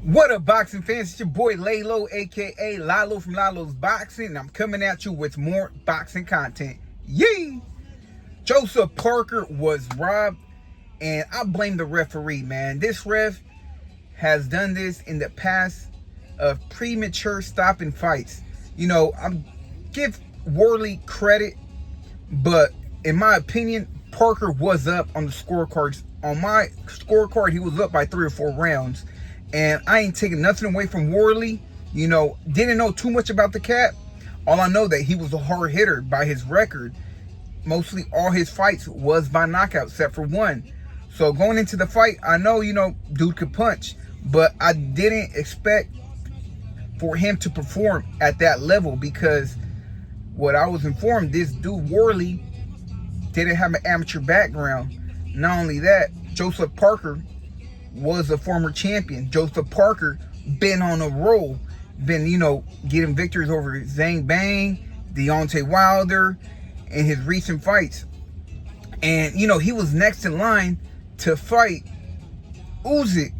What up, boxing fans? It's your boy Lalo, aka Lalo from LalosBoxing, and I'm coming at you with more boxing content. Yee! Joseph Parker was robbed, and I blame the referee, man. This ref has done this in the past of premature stopping fights. You know, I give Wardley credit, but in my opinion, Parker was up on the scorecards. On my scorecard, he was up by 3 or 4 rounds. And I ain't taking nothing away from Wardley. You know, didn't know too much about the cat. All I know that he was a hard hitter by his record. Mostly all his fights was by knockout, except for one. So going into the fight, I know, you know, dude could punch. But I didn't expect for him to perform at that level, because what I was informed, this dude Wardley didn't have an amateur background. Not only that, Joseph Parker was a former champion. Joseph Parker been on a roll, been, you know, getting victories over Zhang Bang, Deontay Wilder, in his recent fights. And, you know, he was next in line to fight Usyk,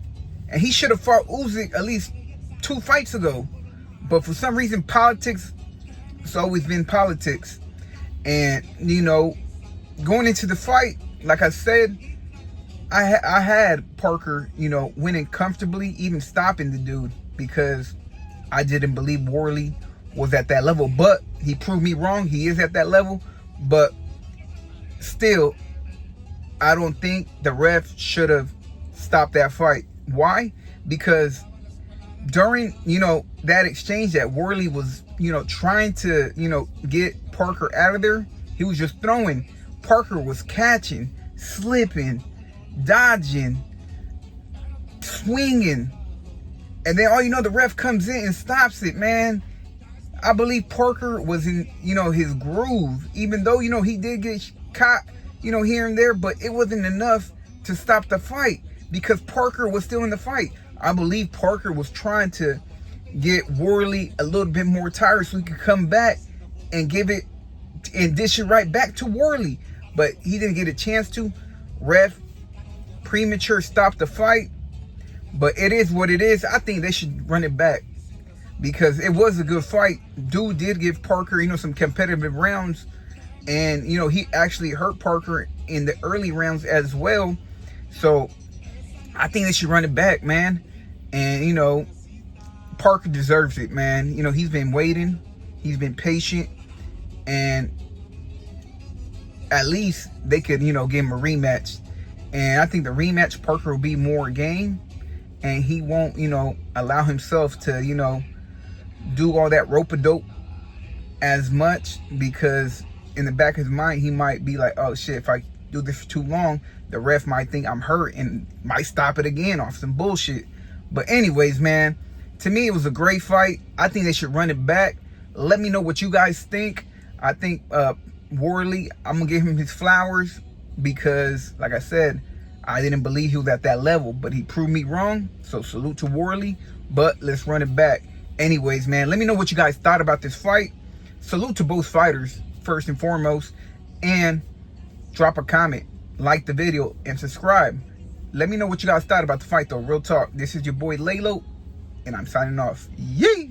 and he should have fought Usyk at least 2 fights ago. But for some reason, politics, it's always been politics. And, you know, going into the fight, like I said, I had Parker, you know, winning comfortably, even stopping the dude, because I didn't believe Wardley was at that level. But he proved me wrong. He is at that level. But still, I don't think the ref should have stopped that fight. Why? Because during, you know, that exchange that Wardley was, you know, trying to, you know, get Parker out of there, he was just throwing. Parker was catching, slipping, dodging, swinging, and then all you know, the ref comes in and stops it, man. I believe Parker was in, you know, his groove, even though, you know, he did get caught, you know, here and there, but it wasn't enough to stop the fight, because Parker was still in the fight. I believe Parker was trying to get Wardley a little bit more tired so he could come back and give it and dish it right back to Wardley, but he didn't get a chance to. Ref premature stopped the fight, but it is what it is. I think they should run it back, because it was a good fight. Dude did give Parker, you know, some competitive rounds, and, you know, he actually hurt Parker in the early rounds as well. So I think they should run it back, man. And, you know, Parker deserves it, man. You know, he's been waiting, he's been patient, and at least they could, you know, give him a rematch. And I think the rematch, Parker will be more game, and he won't, you know, allow himself to, you know, do all that rope-a-dope as much, because in the back of his mind, he might be like, oh shit, if I do this for too long, the ref might think I'm hurt and might stop it again off some bullshit. But anyways, man, to me, it was a great fight. I think they should run it back. Let me know what you guys think. I think Wardley, I'm gonna give him his flowers, because like I said, I didn't believe he was at that level, but he proved me wrong. So salute to Wardley, but let's run it back. Anyways, man, let me know what you guys thought about this fight. Salute to both fighters, first and foremost, and drop a comment, like the video, and subscribe. Let me know what you guys thought about the fight, though. Real talk. This is your boy Lalo, and I'm signing off. Yee!